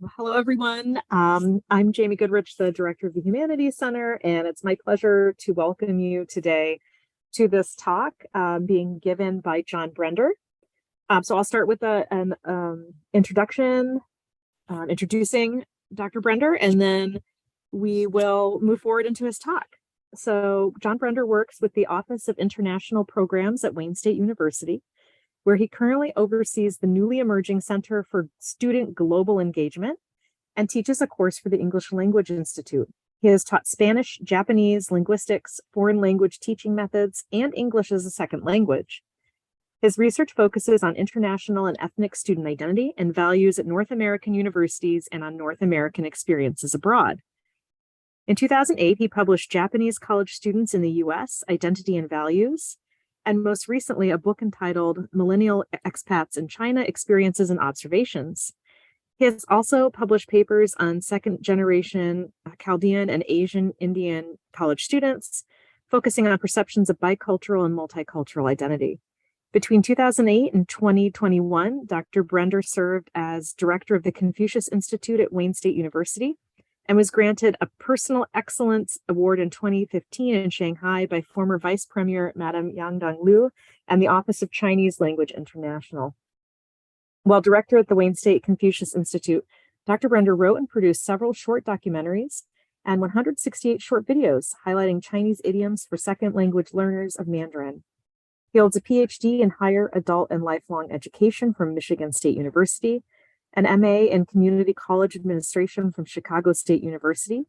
Well, hello, everyone. I'm Jamie Goodrich, the director of the Humanities Center, and it's my pleasure to welcome you today to this talk being given by John Brender. So I'll start with an introduction, introducing Dr. Brender, and then we will move forward into his talk. So John Brender works with the Office of International Programs at Wayne State University, where he currently oversees the newly emerging Center for Student Global Engagement and teaches a course for the English Language Institute. He has taught Spanish, Japanese, linguistics, foreign language teaching methods, and English as a second language. His research focuses on international and ethnic student identity and values at North American universities and on North American experiences abroad. In 2008, he published Japanese College Students in the U.S., Identity and Values, and most recently, a book entitled Millennial Expats in China, Experiences and Observations. He has also published papers on second-generation Chaldean and Asian Indian college students, focusing on perceptions of bicultural and multicultural identity. Between 2008 and 2021, Dr. Brender served as director of the Confucius Institute at Wayne State University and was granted a Personal Excellence Award in 2015 in Shanghai by former Vice Premier Madame Yang Donglu and the Office of Chinese Language International. While director at the Wayne State Confucius Institute, Dr. Brender wrote and produced several short documentaries and 168 short videos highlighting Chinese idioms for second language learners of Mandarin. He holds a PhD in higher adult and lifelong education from Michigan State University, an MA in Community College Administration from Chicago State University,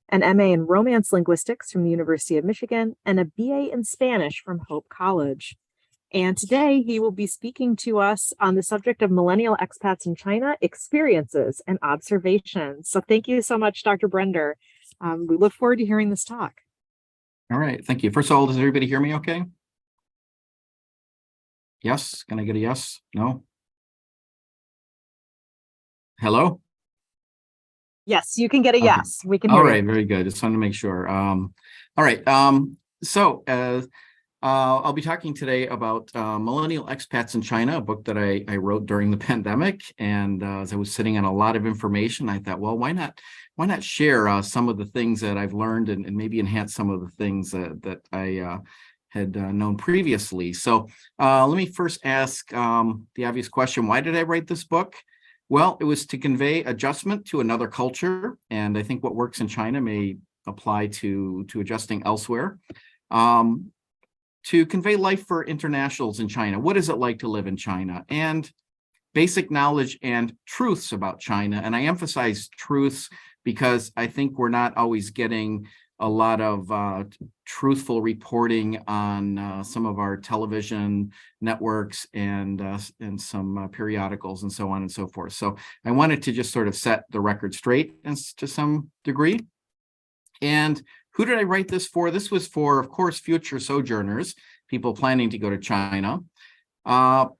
an MA in Romance Linguistics from the University of Michigan, and a BA in Spanish from Hope College. And today he will be speaking to us on the subject of millennial expats in China, experiences and observations. So thank you so much, Dr. Brender. We look forward to hearing this talk. All right, thank you. First of all, does everybody hear me okay? Yes, can I get a yes? No? Hello? Yes, you can get a yes. Okay. We can hear All right, you. very good. Just wanted to make sure. All right. I'll be talking today about Millennial Expats in China, a book that I wrote during the pandemic. And as I was sitting on a lot of information, I thought, well, why not share some of the things that I've learned and maybe enhance some of the things that I had known previously. So let me first ask the obvious question: why did I write this book? Well, it was to convey adjustment to another culture, and I think what works in China may apply to adjusting elsewhere. To convey life for internationals in China. What is it like to live in China? And basic knowledge and truths about China. And I emphasize truths because I think we're not always getting a lot of truthful reporting on some of our television networks and some periodicals and so on and so forth. So I wanted to just sort of set the record straight to some degree. And who did I write this for? This was for, of course, future sojourners, people planning to go to China.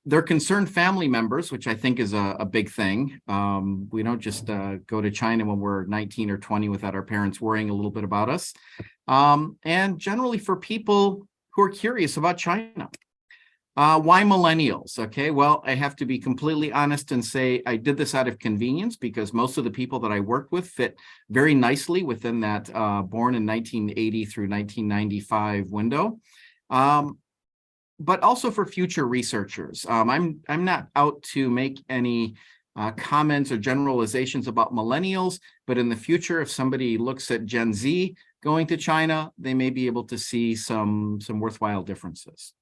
They're concerned family members, which I think is a big thing. We don't just go to China when we're 19 or 20 without our parents worrying a little bit about us. And generally for people who are curious about China. Why millennials? Okay, well, I have to be completely honest and say I did this out of convenience because most of the people that I worked with fit very nicely within that born in 1980 through 1995 window. But also for future researchers. I'm not out to make any comments or generalizations about millennials, but in the future, if somebody looks at Gen Z going to China, they may be able to see some worthwhile differences.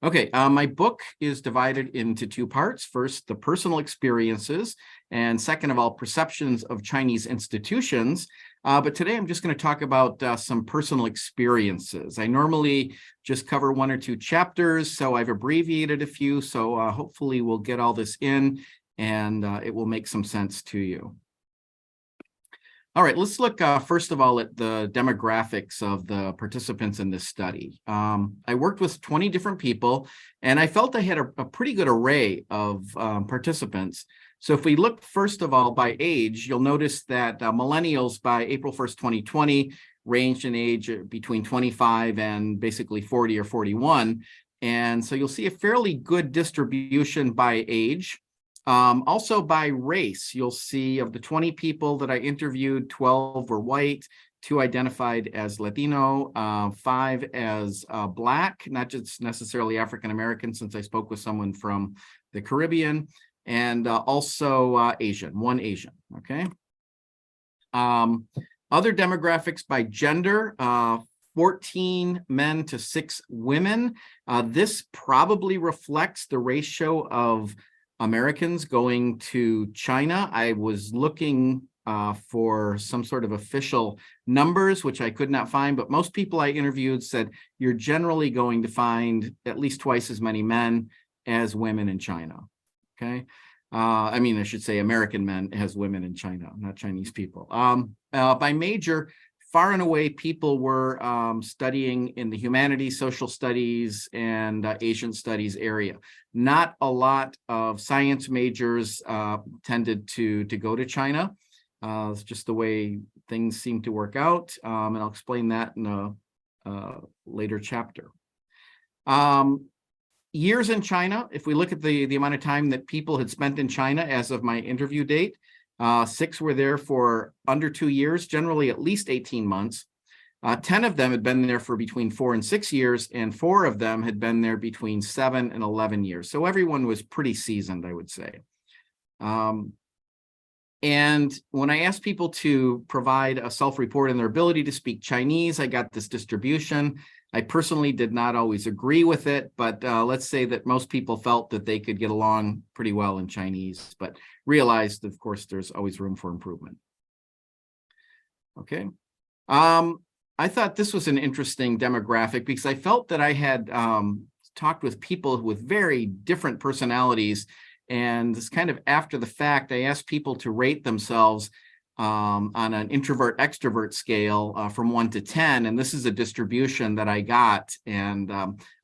Okay, my book is divided into two parts. First, the personal experiences, and second of all, perceptions of Chinese institutions. But today I'm just going to talk about some personal experiences. I normally just cover one or two chapters, so I've abbreviated a few, so hopefully we'll get all this in and it will make some sense to you. All right, let's look first of all at the demographics of the participants in this study. I worked with 20 different people, and I felt I had a pretty good array of participants. So if we look first of all by age, you'll notice that millennials by April 1st, 2020 ranged in age between 25 and basically 40 or 41. And so you'll see a fairly good distribution by age. Also by race, you'll see of the 20 people that I interviewed, 12 were white, 2 identified as Latino, 5 as Black, not just necessarily African American, since I spoke with someone from the Caribbean, and also Asian, 1 Asian, okay? Other demographics by gender, 14 men to 6 women. This probably reflects the ratio of Americans going to China. I was looking for some sort of official numbers, which I could not find, but most people I interviewed said you're generally going to find at least twice as many men as women in China, okay? I mean, I should say American men as women in China, not Chinese people. By major, far and away, people were studying in the humanities, social studies, and Asian studies area. Not a lot of science majors tended to go to China. It's just the way things seem to work out, and I'll explain that in a later chapter. Years in China, if we look at the amount of time that people had spent in China as of my interview date, 6 were there for under 2 years, generally at least 18 months. 10 of them had been there for between 4 and 6 years, and 4 of them had been there between 7 and 11 years. So everyone was pretty seasoned, I would say. And when I asked people to provide a self-report on their ability to speak Chinese, I got this distribution. I personally did not always agree with it, but let's say that most people felt that they could get along pretty well in Chinese, but realized, of course, there's always room for improvement. Okay. I thought this was an interesting demographic because I felt that I had talked with people with very different personalities. And it's kind of after the fact, I asked people to rate themselves on an introvert extrovert scale from 1 to 10. And this is a distribution that I got. And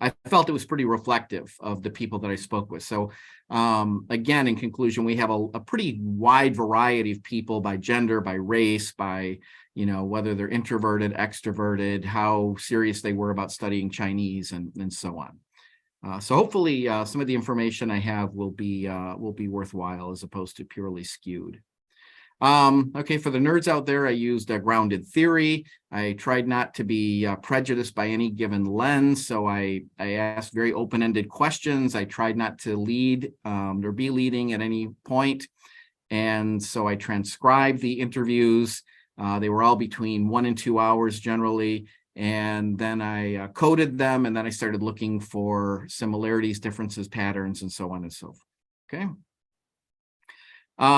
I felt it was pretty reflective of the people that I spoke with. So again, in conclusion, we have a pretty wide variety of people by gender, by race, by, you know, whether they're introverted, extroverted, how serious they were about studying Chinese, and so on. So hopefully some of the information I have will be worthwhile as opposed to purely skewed. Okay, for the nerds out there, I used a grounded theory. I tried not to be prejudiced by any given lens, so I asked very open-ended questions. I tried not to lead or be leading at any point, and so I transcribed the interviews. They were all between 1 and 2 hours generally. And then I coded them, and then I started looking for similarities, differences, patterns, and so on and so forth. Okay.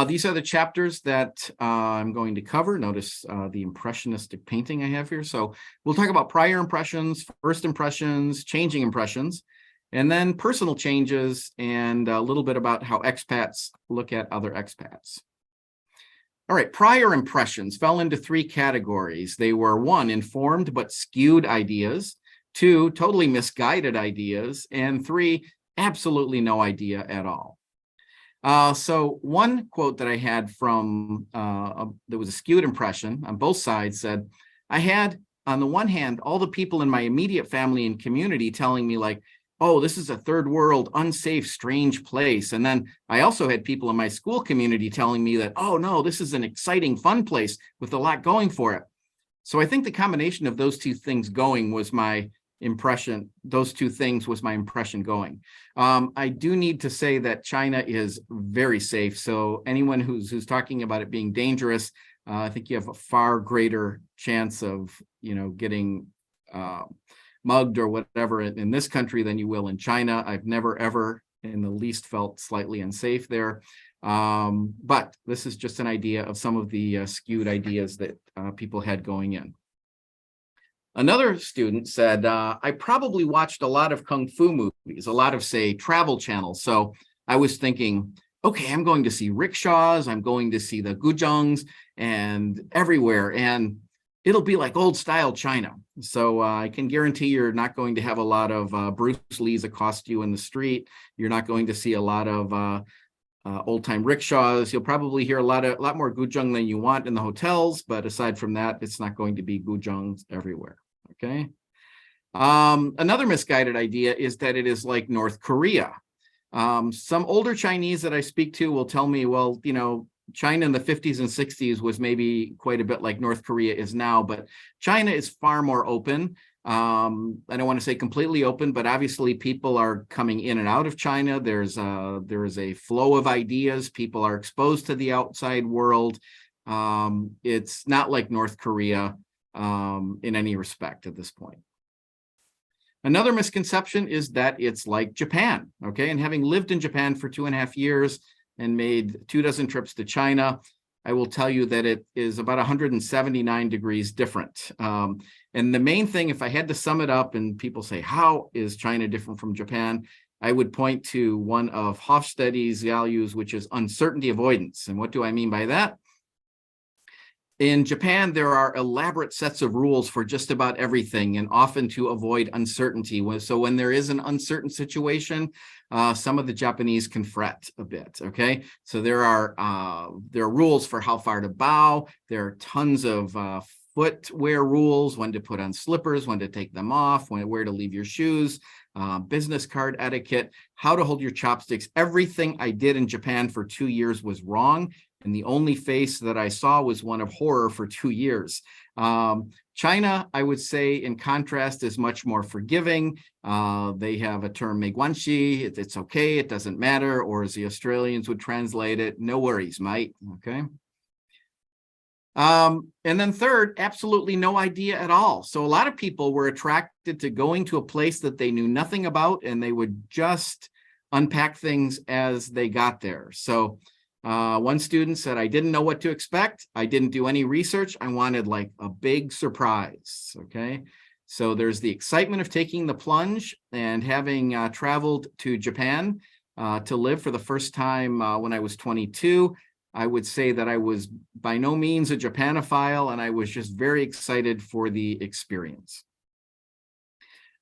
These are the chapters that I'm going to cover. Notice the impressionistic painting I have here. So we'll talk about prior impressions, first impressions, changing impressions, and then personal changes, and a little bit about how expats look at other expats. All right, prior impressions fell into 3 categories. They were 1, informed but skewed ideas, 2, totally misguided ideas, and 3, absolutely no idea at all. So one quote that I had from, there was a skewed impression on both sides said, I had, on the one hand, all the people in my immediate family and community telling me like, oh, this is a third world, unsafe, strange place. And then I also had people in my school community telling me that, oh, no, this is an exciting, fun place with a lot going for it. So I think the combination of those 2 things going was my impression. Those 2 things was my impression going. I do need to say that China is very safe. So anyone who's talking about it being dangerous, I think you have a far greater chance of, you know, getting mugged or whatever in this country than you will in China. I've never, ever in the least felt slightly unsafe there. But this is just an idea of some of the skewed ideas that people had going in. Another student said, I probably watched a lot of Kung Fu movies, a lot of, say, travel channels. So I was thinking, okay, I'm going to see rickshaws, I'm going to see the guzhongs and everywhere. And it'll be like old style China. So I can guarantee you're not going to have a lot of Bruce Lee's accost you in the street. You're not going to see a lot of old time rickshaws. You'll probably hear a lot more guzhong than you want in the hotels. But aside from that, it's not going to be guzhongs everywhere. Okay. Another misguided idea is that it is like North Korea. Some older Chinese that I speak to will tell me, well, China in the 50s and 60s was maybe quite a bit like North Korea is now, but China is far more open. I don't want to say completely open, but obviously people are coming in and out of China. There is a flow of ideas. People are exposed to the outside world. It's not like North Korea in any respect at this point. Another misconception is that it's like Japan, okay? And having lived in Japan for 2.5 years and made 24 trips to China, I will tell you that it is about 179 degrees different. And the main thing, if I had to sum it up, and people say, how is China different from Japan? I would point to one of Hofstede's values, which is uncertainty avoidance. And what do I mean by that? In Japan, there are elaborate sets of rules for just about everything, and often to avoid uncertainty. So when there is an uncertain situation, some of the Japanese can fret a bit, okay? So there are rules for how far to bow. There are tons of footwear rules, when to put on slippers, when to take them off, where to leave your shoes, business card etiquette, how to hold your chopsticks. Everything I did in Japan for 2 years was wrong. And the only face that I saw was one of horror for 2 years. China, I would say, in contrast, is much more forgiving. They have a term, meiguanxi, it's okay, it doesn't matter, or as the Australians would translate it, no worries, mate, okay? And then third, absolutely no idea at all. So a lot of people were attracted to going to a place that they knew nothing about, and they would just unpack things as they got there. So one student said, I didn't know what to expect. I didn't do any research. I wanted like a big surprise, okay? So there's the excitement of taking the plunge, and having traveled to Japan to live for the first time when I was 22, I would say that I was by no means a Japanophile, and I was just very excited for the experience.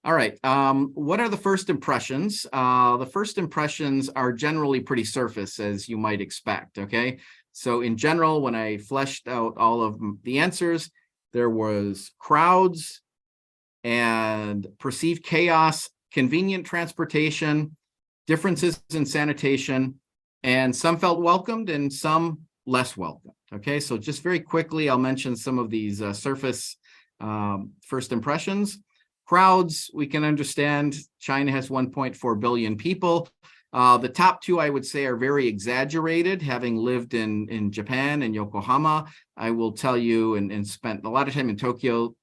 All right, what are the first impressions? The first impressions are generally pretty surface, as you might expect, okay? So in general, when I fleshed out all of the answers, there was crowds and perceived chaos, convenient transportation, differences in sanitation, and some felt welcomed and some less welcomed, okay? So just very quickly, I'll mention some of these surface first impressions. Crowds, we can understand. China has 1.4 billion people. The top two, I would say, are very exaggerated. Having lived in Japan and Yokohama, I will tell you, and spent a lot of time in Tokyo,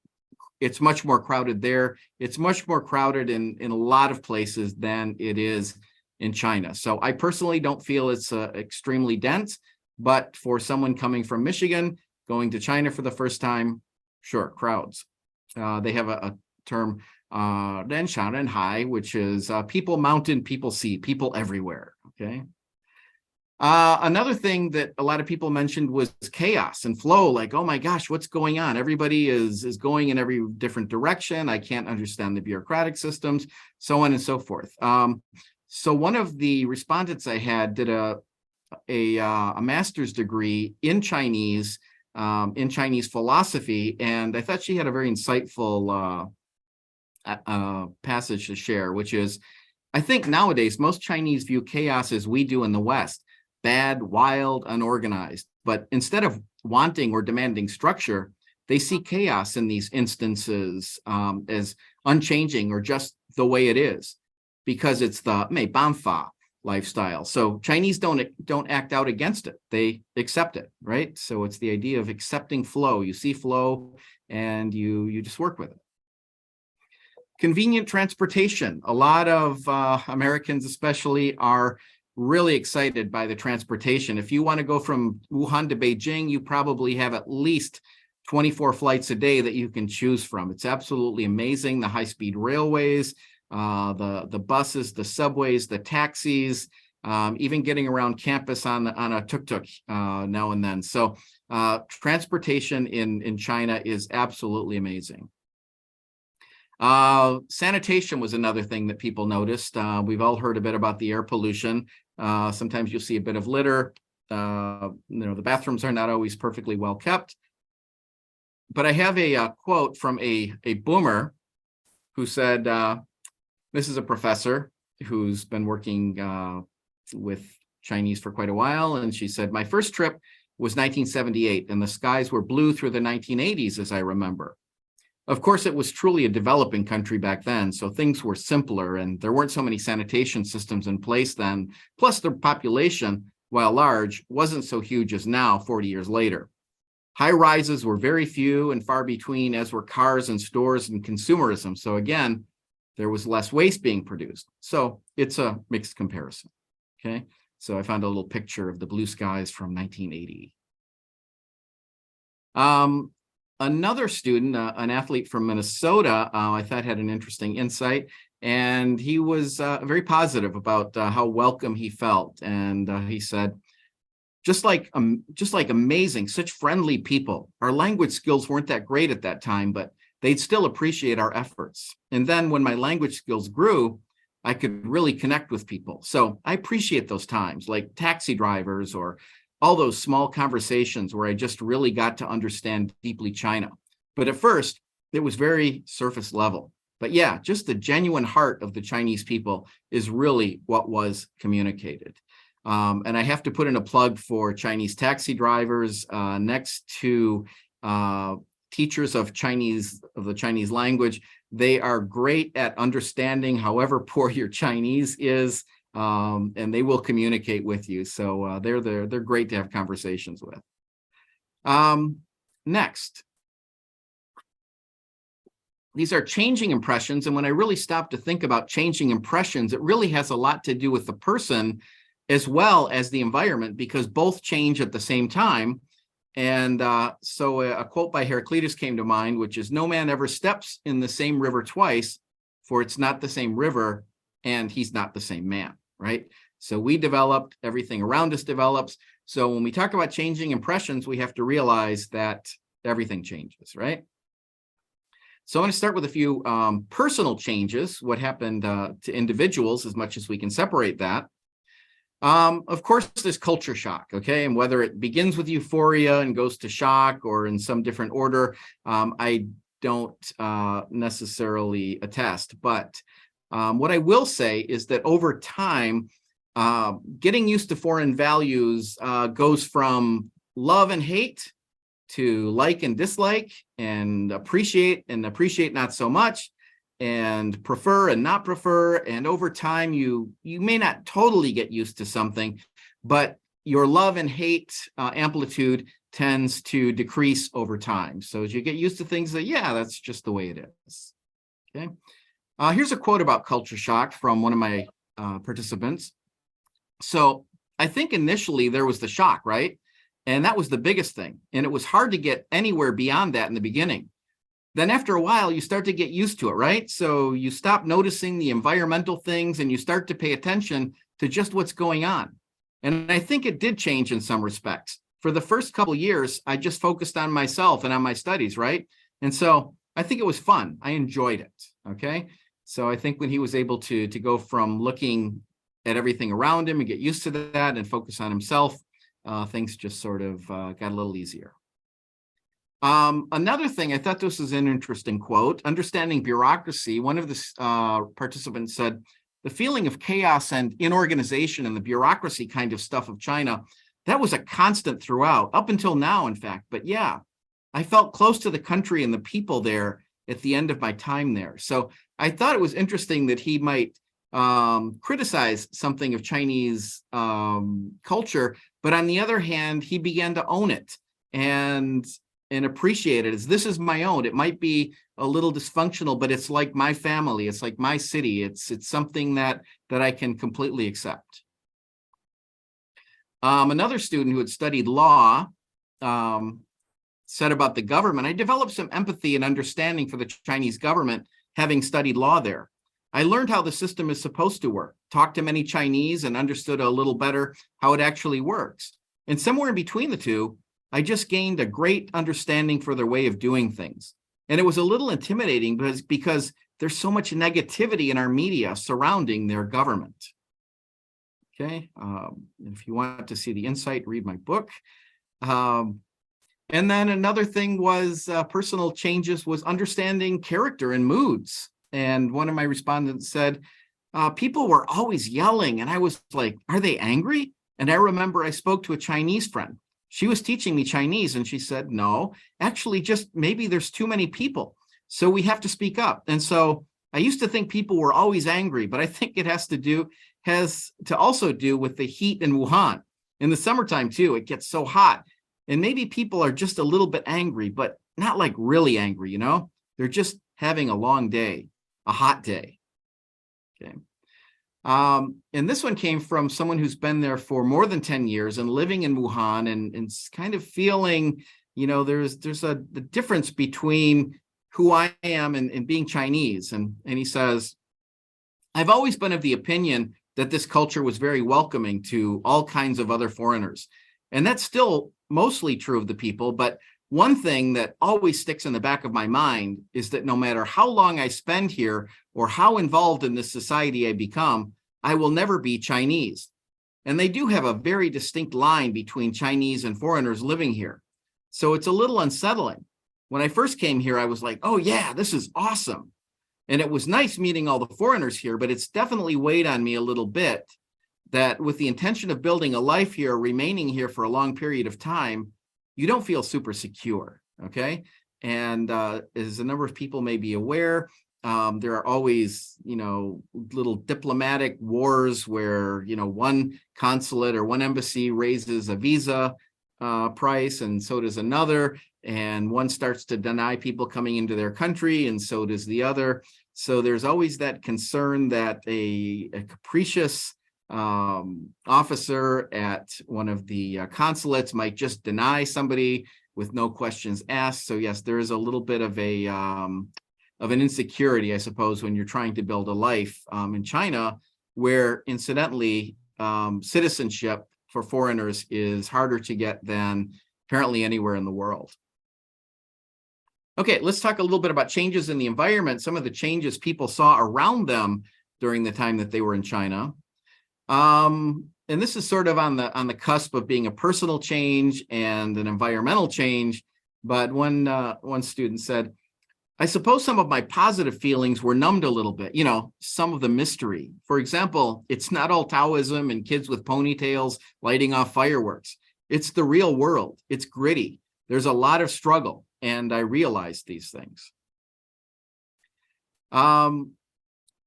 it's much more crowded there. It's much more crowded in a lot of places than it is in China. So I personally don't feel it's extremely dense, but for someone coming from Michigan, going to China for the first time, sure, crowds. They have a term, "人山人海," which is people mountain, people sea, people everywhere, okay? Another thing that a lot of people mentioned was chaos and flow, like, oh my gosh, what's going on? Everybody is going in every different direction. I can't understand the bureaucratic systems, so on and so forth. So one of the respondents I had did a master's degree in Chinese philosophy, and I thought she had a very insightful passage to share, which is, I think nowadays most Chinese view chaos as we do in the West, bad, wild, unorganized. But instead of wanting or demanding structure, they see chaos in these instances as unchanging or just the way it is, because it's the mei banfa lifestyle. So Chinese don't act out against it, they accept it, right? So it's the idea of accepting flow. You see flow and you just work with it. Convenient transportation. A lot of Americans especially are really excited by the transportation. If you want to go from Wuhan to Beijing, you probably have at least 24 flights a day that you can choose from. It's absolutely amazing. The high-speed railways, the buses, the subways, the taxis, even getting around campus on a tuk-tuk now and then. So transportation in China is absolutely amazing. Sanitation was another thing that people noticed. We've all heard a bit about the air pollution. Sometimes you'll see a bit of litter. The bathrooms are not always perfectly well kept. But I have a quote from a boomer who said, this is a professor, who's been working with Chinese for quite a while. And she said, my first trip was 1978, and the skies were blue through the 1980s, as I remember. Of course, it was truly a developing country back then, so things were simpler, and there weren't so many sanitation systems in place then. Plus, the population, while large, wasn't so huge as now, 40 years later. High rises were very few and far between, as were cars and stores and consumerism. So again, there was less waste being produced. So it's a mixed comparison. Okay, so I found a little picture of the blue skies from 1980. Another student, an athlete from Minnesota, I thought had an interesting insight, and he was very positive about how welcome he felt. And he said, just like amazing, such friendly people. Our language skills weren't that great at that time, but they'd still appreciate our efforts. And then when my language skills grew, I could really connect with people. So I appreciate those times, like taxi drivers or all those small conversations where I just really got to understand deeply China. But at first, it was very surface level. But yeah, just the genuine heart of the Chinese people is really what was communicated. And I have to put in a plug for Chinese taxi drivers next to teachers of the Chinese language. They are great at understanding however poor your Chinese is, and they will communicate with you. So they're great to have conversations with. Next. These are changing impressions. And when I really stop to think about changing impressions, it really has a lot to do with the person as well as the environment, because both change at the same time. And so a quote by Heraclitus came to mind, which is, no man ever steps in the same river twice, for it's not the same river and he's not the same man, right? So we developed, everything around us develops. So when we talk about changing impressions, we have to realize that everything changes, right? So I'm going to start with a few personal changes, what happened to individuals, as much as we can separate that. Of course, there's culture shock, okay? And whether it begins with euphoria and goes to shock or in some different order, I don't necessarily attest. But what I will say is that over time, getting used to foreign values goes from love and hate to like and dislike, and appreciate not so much, and prefer and not prefer. And over time, you may not totally get used to something, but your love and hate amplitude tends to decrease over time. So as you get used to things, yeah, that's just the way it is. Okay. Here's a quote about culture shock from one of my participants. So I think initially there was the shock, right? And that was the biggest thing. And it was hard to get anywhere beyond that in the beginning. Then after a while, you start to get used to it, right? So you stop noticing the environmental things and you start to pay attention to just what's going on. And I think it did change in some respects. For the first couple of years, I just focused on myself and on my studies, right? And so I think it was fun. I enjoyed it, okay? So I think when he was able to go from looking at everything around him and get used to that and focus on himself, things just sort of got a little easier. Another thing, I thought this was an interesting quote, understanding bureaucracy. One of the participants said, the feeling of chaos and inorganization and the bureaucracy kind of stuff of China, that was a constant throughout, up until now, in fact. But yeah, I felt close to the country and the people there at the end of my time there. So I thought it was interesting that he might criticize something of Chinese culture, but on the other hand, he began to own it and appreciate it as, this is my own. It might be a little dysfunctional, but it's like my family. It's like my city. It's something that I can completely accept. Another student who had studied law said about the government, I developed some empathy and understanding for the Chinese government, having studied law there. I learned how the system is supposed to work, talked to many Chinese and understood a little better how it actually works. And somewhere in between the two, I just gained a great understanding for their way of doing things. And it was a little intimidating because there's so much negativity in our media surrounding their government. Okay, if you want to see the insight, read my book. And then another thing was personal changes was understanding character and moods. And one of my respondents said, people were always yelling. And I was like, are they angry? And I remember I spoke to a Chinese friend. She was teaching me Chinese, and she said, no, actually, just maybe there's too many people. So we have to speak up. And so I used to think people were always angry, but I think it has to also do with the heat in Wuhan. In the summertime, too, it gets so hot. And maybe people are just a little bit angry, but not like really angry, They're just having a long day, a hot day. Okay. And this one came from someone who's been there for more than 10 years and living in Wuhan and kind of feeling, there's a the difference between who I am and being Chinese. And he says, I've always been of the opinion that this culture was very welcoming to all kinds of other foreigners. And that's still mostly true of the people. But one thing that always sticks in the back of my mind is that no matter how long I spend here or how involved in this society I become, I will never be Chinese. And they do have a very distinct line between Chinese and foreigners living here. So it's a little unsettling. When I first came here, I was like, oh yeah, this is awesome. And it was nice meeting all the foreigners here, but it's definitely weighed on me a little bit that with the intention of building a life here, remaining here for a long period of time, you don't feel super secure, okay? And as a number of people may be aware, there are always, little diplomatic wars where, one consulate or one embassy raises a visa price, and so does another. And one starts to deny people coming into their country, and so does the other. So there's always that concern that a capricious officer at one of the consulates might just deny somebody with no questions asked. So yes, there is a little bit of an insecurity, I suppose, when you're trying to build a life in China, where incidentally, citizenship for foreigners is harder to get than apparently anywhere in the world. Okay, let's talk a little bit about changes in the environment, some of the changes people saw around them during the time that they were in China. And this is sort of on the cusp of being a personal change and an environmental change. But one student said, I suppose some of my positive feelings were numbed a little bit, some of the mystery. For example, it's not all Taoism and kids with ponytails lighting off fireworks. It's the real world. It's gritty. There's a lot of struggle, and I realized these things.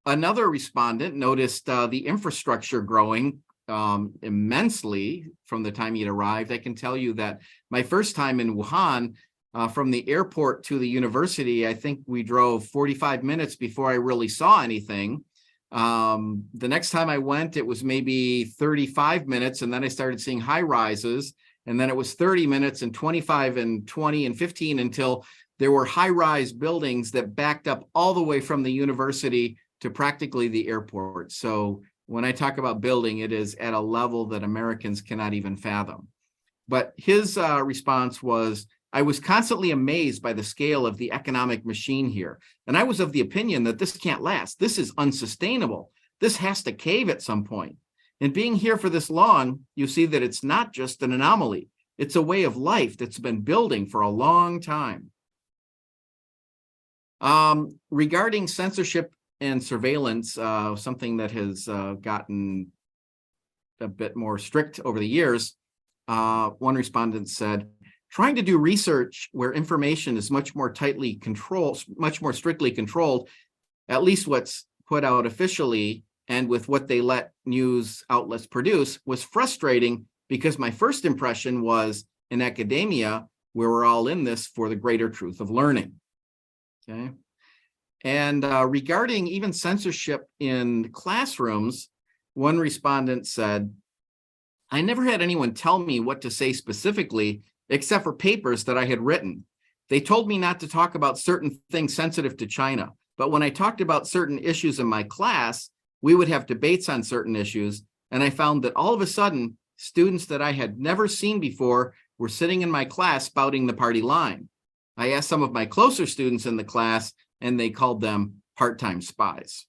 Another respondent noticed the infrastructure growing immensely from the time he'd arrived. I can tell you that my first time in Wuhan, from the airport to the university, I think we drove 45 minutes before I really saw anything. The next time I went, it was maybe 35 minutes, and then I started seeing high rises. And then it was 30 minutes and 25 and 20 and 15 until there were high-rise buildings that backed up all the way from the university to practically the airport. So when I talk about building, it is at a level that Americans cannot even fathom. But his response was, I was constantly amazed by the scale of the economic machine here. And I was of the opinion that this can't last. This is unsustainable. This has to cave at some point. And being here for this long, you see that it's not just an anomaly. It's a way of life that's been building for a long time. Regarding censorship and surveillance, something that has gotten a bit more strict over the years, one respondent said, trying to do research where information is much more tightly controlled, much more strictly controlled, at least what's put out officially and with what they let news outlets produce, was frustrating because my first impression was in academia, where we're all in this for the greater truth of learning. Okay. And regarding even censorship in classrooms, one respondent said, I never had anyone tell me what to say specifically, except for papers that I had written. They told me not to talk about certain things sensitive to China. But when I talked about certain issues in my class, we would have debates on certain issues. And I found that all of a sudden, students that I had never seen before were sitting in my class spouting the party line. I asked some of my closer students in the class, and they called them part-time spies.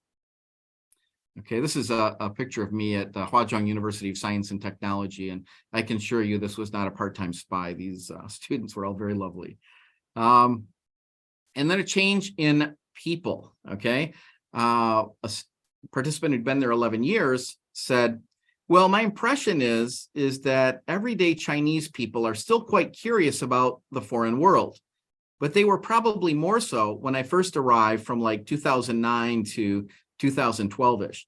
Okay, this is a picture of me at the Huazhong University of Science and Technology, and I can assure you this was not a part-time spy. These students were all very lovely. And then a change in people, okay? participant who'd been there 11 years said, well, my impression is that everyday Chinese people are still quite curious about the foreign world, but they were probably more so when I first arrived from like 2009 to 2012-ish.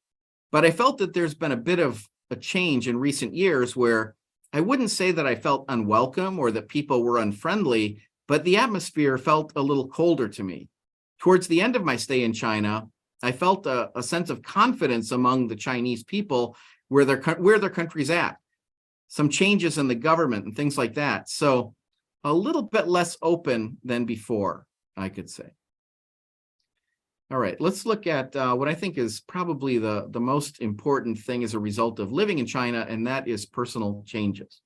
But I felt that there's been a bit of a change in recent years where I wouldn't say that I felt unwelcome or that people were unfriendly, but the atmosphere felt a little colder to me. Towards the end of my stay in China, I felt a sense of confidence among the Chinese people where their country's at, some changes in the government and things like that. So a little bit less open than before, I could say. All right, let's look at what I think is probably the most important thing as a result of living in China, and that is personal changes.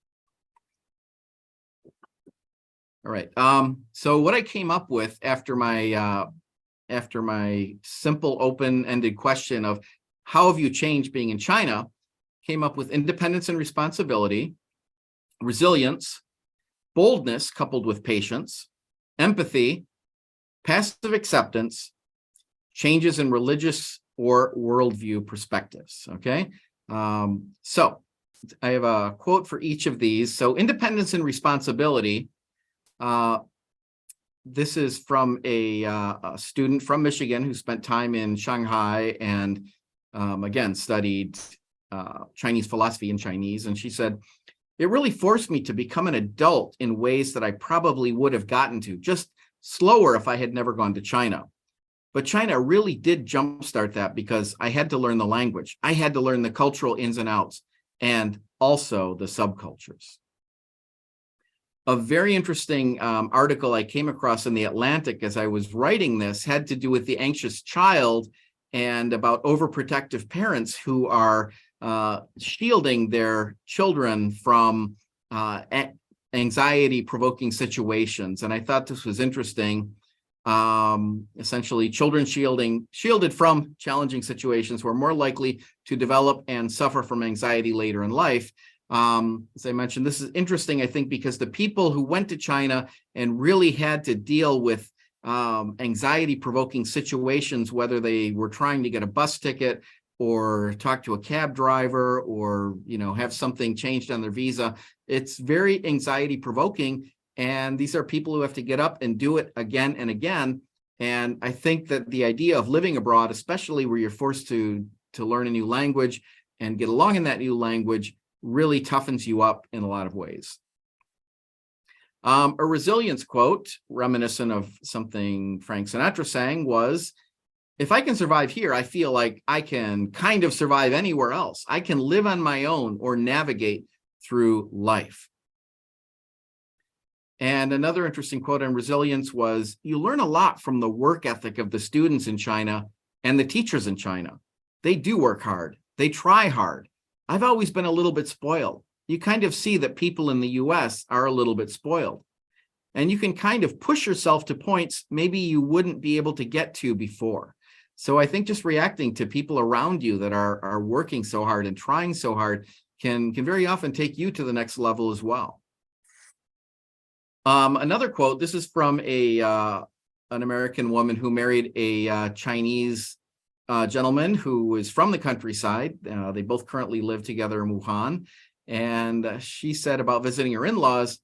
All right, so what I came up with after my simple open-ended question of how have you changed being in China, came up with independence and responsibility, resilience, boldness coupled with patience, empathy, passive acceptance, changes in religious or worldview perspectives, okay? So I have a quote for each of these. So independence and responsibility, this is from a student from Michigan who spent time in Shanghai and again, studied Chinese philosophy in Chinese. And she said, it really forced me to become an adult in ways that I probably would have gotten to just slower if I had never gone to China. But China really did jumpstart that because I had to learn the language. I had to learn the cultural ins and outs and also the subcultures. A very interesting article I came across in The Atlantic as I was writing this had to do with the anxious child and about overprotective parents who are shielding their children from anxiety-provoking situations. And I thought this was interesting. Essentially, children shielded from challenging situations were more likely to develop and suffer from anxiety later in life. As I mentioned, this is interesting, I think, because the people who went to China and really had to deal with anxiety-provoking situations, whether they were trying to get a bus ticket or talk to a cab driver or, have something changed on their visa, it's very anxiety-provoking. And these are people who have to get up and do it again and again. And I think that the idea of living abroad, especially where you're forced to learn a new language and get along in that new language, really toughens you up in a lot of ways. A resilience quote, reminiscent of something Frank Sinatra sang, was, if I can survive here, I feel like I can kind of survive anywhere else. I can live on my own or navigate through life. And another interesting quote on resilience was, you learn a lot from the work ethic of the students in China and the teachers in China. They do work hard. They try hard. I've always been a little bit spoiled. You kind of see that people in the US are a little bit spoiled. And you can kind of push yourself to points maybe you wouldn't be able to get to before. So I think just reacting to people around you that are working so hard and trying so hard can very often take you to the next level as well. Another quote, this is from an American woman who married a Chinese gentleman who is from the countryside. They both currently live together in Wuhan. And she said about visiting her in-laws,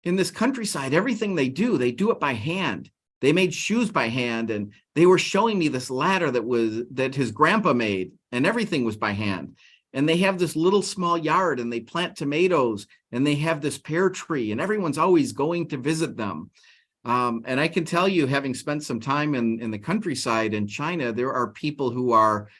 in this countryside, everything they do it by hand. They made shoes by hand, and they were showing me this ladder that his grandpa made, and everything was by hand. And they have this little small yard, and they plant tomatoes, and they have this pear tree, and everyone's always going to visit them. And I can tell you, having spent some time in the countryside in China, there are people who are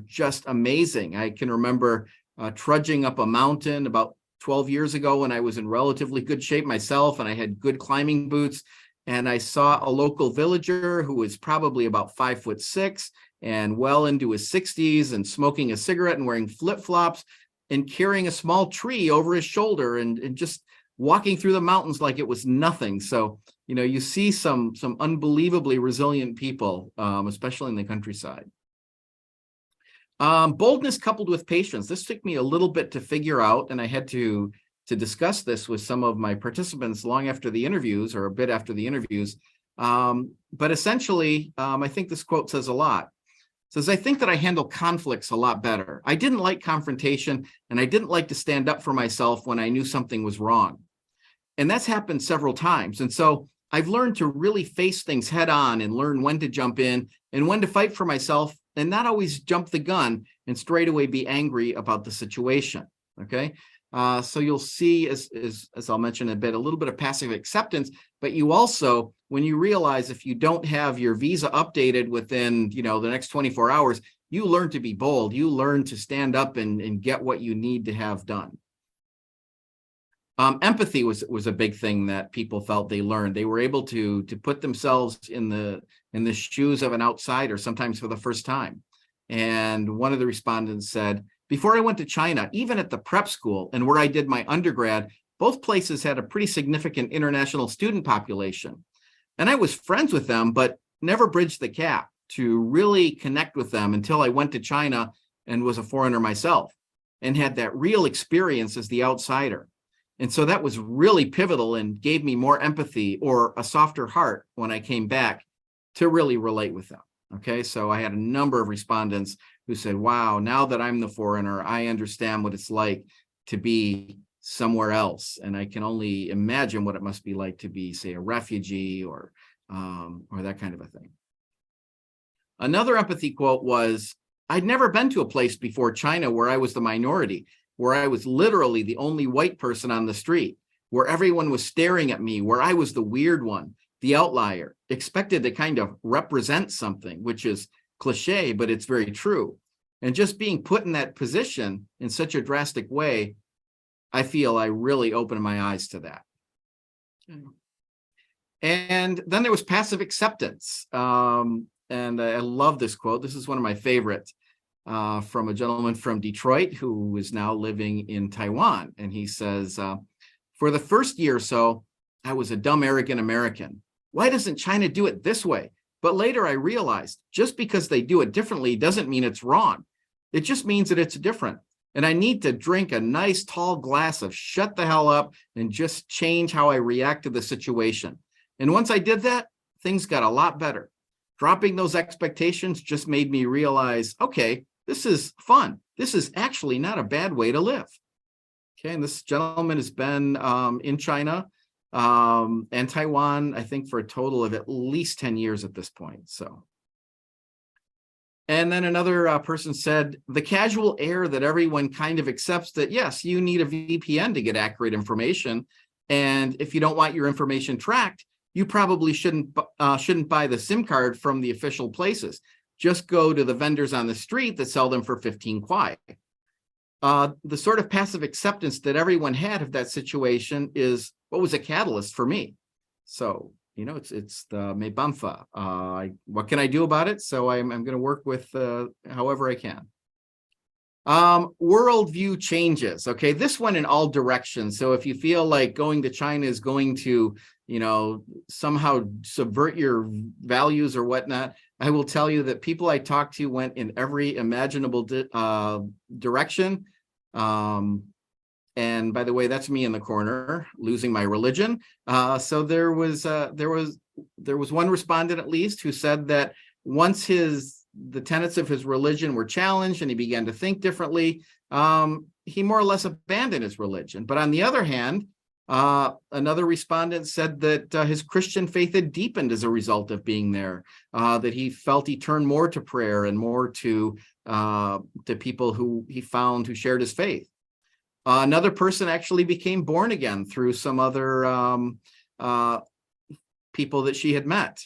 just amazing. I can remember trudging up a mountain about 12 years ago when I was in relatively good shape myself, and I had good climbing boots. And I saw a local villager who was probably about 5'6" and well into his 60s and smoking a cigarette and wearing flip-flops and carrying a small tree over his shoulder and just walking through the mountains like it was nothing. So, you see some unbelievably resilient people, especially in the countryside. Boldness coupled with patience. This took me a little bit to figure out, and I had to discuss this with some of my participants long after the interviews or a bit after the interviews. But essentially, I think this quote says a lot. says, I think that I handle conflicts a lot better. I didn't like confrontation, and I didn't like to stand up for myself when I knew something was wrong. And that's happened several times. And so I've learned to really face things head on and learn when to jump in and when to fight for myself and not always jump the gun and straight away be angry about the situation. Okay. So you'll see, as I'll mention in a bit, a little bit of passive acceptance, but you also, when you realize if you don't have your visa updated within, the next 24 hours, you learn to be bold. You learn to stand up and get what you need to have done. Empathy was a big thing that people felt they learned. They were able to put themselves in the shoes of an outsider, sometimes for the first time. And one of the respondents said, before I went to China, even at the prep school and where I did my undergrad, both places had a pretty significant international student population. And I was friends with them, but never bridged the gap to really connect with them until I went to China and was a foreigner myself and had that real experience as the outsider. And so that was really pivotal and gave me more empathy or a softer heart when I came back to really relate with them. Okay, so I had a number of respondents who said, wow, now that I'm the foreigner, I understand what it's like to be somewhere else. And I can only imagine what it must be like to be, say, a refugee or that kind of a thing. Another empathy quote was, I'd never been to a place before China where I was the minority, where I was literally the only white person on the street, where everyone was staring at me, where I was the weird one, the outlier, expected to kind of represent something, which is cliche, but it's very true. And just being put in that position in such a drastic way, I feel I really opened my eyes to that. And then there was passive acceptance. And I love this quote. This is one of my favorites. From a gentleman from Detroit who is now living in Taiwan. And he says, for the first year or so, I was a dumb, arrogant American. Why doesn't China do it this way? But later I realized just because they do it differently doesn't mean it's wrong. It just means that it's different. And I need to drink a nice tall glass of shut the hell up and just change how I react to the situation. And once I did that, things got a lot better. Dropping those expectations just made me realize, okay, this is fun. This is actually not a bad way to live. Okay, and this gentleman has been in China and Taiwan, I think, for a total of at least 10 years at this point. So, and then another person said, the casual air that everyone kind of accepts that, yes, you need a VPN to get accurate information. And if you don't want your information tracked, you probably shouldn't buy the SIM card from the official places. Just go to the vendors on the street that sell them for 15 kwai. The sort of passive acceptance that everyone had of that situation is what was a catalyst for me. So, it's the me banfa. What can I do about it? So I'm going to work with however I can. Worldview changes. Okay, this one in all directions. So if you feel like going to China is going to, somehow subvert your values or whatnot, I will tell you that people I talked to went in every imaginable direction. And by the way, that's me in the corner losing my religion. So there was one respondent at least who said that once the tenets of his religion were challenged and he began to think differently, he more or less abandoned his religion. But on the other hand, another respondent said that his Christian faith had deepened as a result of being there, that he felt he turned more to prayer and more to people who he found who shared his faith. Another person actually became born again through some other people that she had met.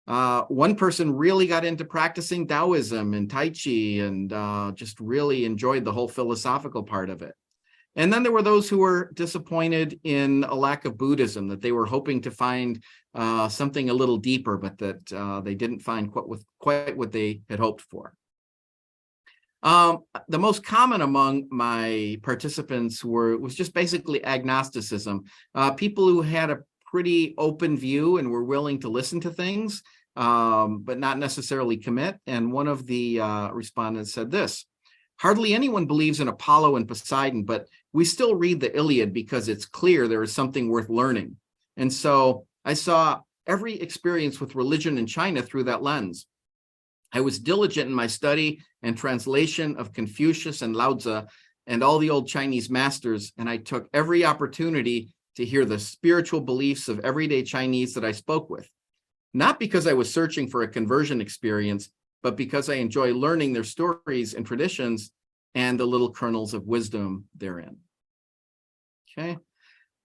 One person really got into practicing Taoism and Tai Chi and just really enjoyed the whole philosophical part of it. And then there were those who were disappointed in a lack of Buddhism, that they were hoping to find something a little deeper, but that they didn't find quite what they had hoped for. The most common among my participants was just basically agnosticism. People who had a pretty open view and were willing to listen to things, but not necessarily commit. And one of the respondents said this: hardly anyone believes in Apollo and Poseidon, but we still read the Iliad because it's clear there is something worth learning. And so I saw every experience with religion in China through that lens. I was diligent in my study and translation of Confucius and Lao Tzu and all the old Chinese masters, and I took every opportunity to hear the spiritual beliefs of everyday Chinese that I spoke with. Not because I was searching for a conversion experience, but because I enjoy learning their stories and traditions and the little kernels of wisdom therein. Okay.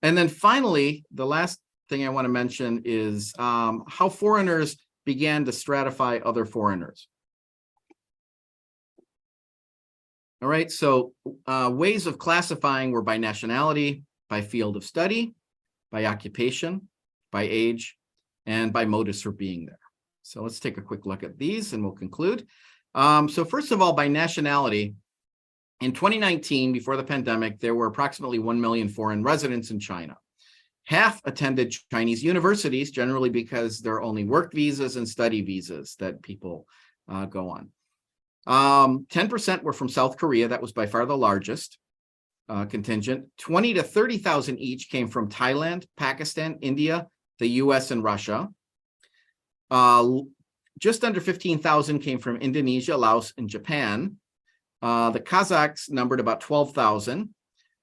And then finally, the last thing I want to mention is how foreigners began to stratify other foreigners. All right, so ways of classifying were by nationality, by field of study, by occupation, by age, and by motives for being there. So let's take a quick look at these and we'll conclude. So first of all, by nationality, in 2019, before the pandemic, there were approximately 1 million foreign residents in China. Half attended Chinese universities, generally because there are only work visas and study visas that people go on. 10% were from South Korea. That was by far the largest contingent. 20 to 30,000 each came from Thailand, Pakistan, India, the US, and Russia. Just under 15,000 came from Indonesia, Laos, and Japan. The Kazakhs numbered about 12,000.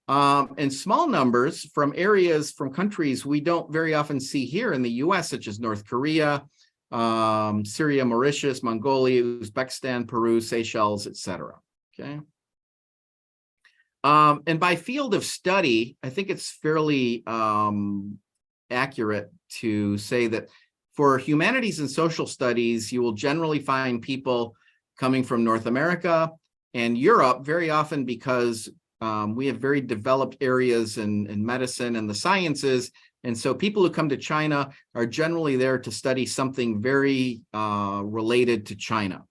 And small numbers from areas, from countries we don't very often see here in the US, such as North Korea, Syria, Mauritius, Mongolia, Uzbekistan, Peru, Seychelles, etc. Okay. And by field of study, I think it's fairly accurate to say that for humanities and social studies, you will generally find people coming from North America and Europe, very often because we have very developed areas in medicine and the sciences. And so people who come to China are generally there to study something very related to China.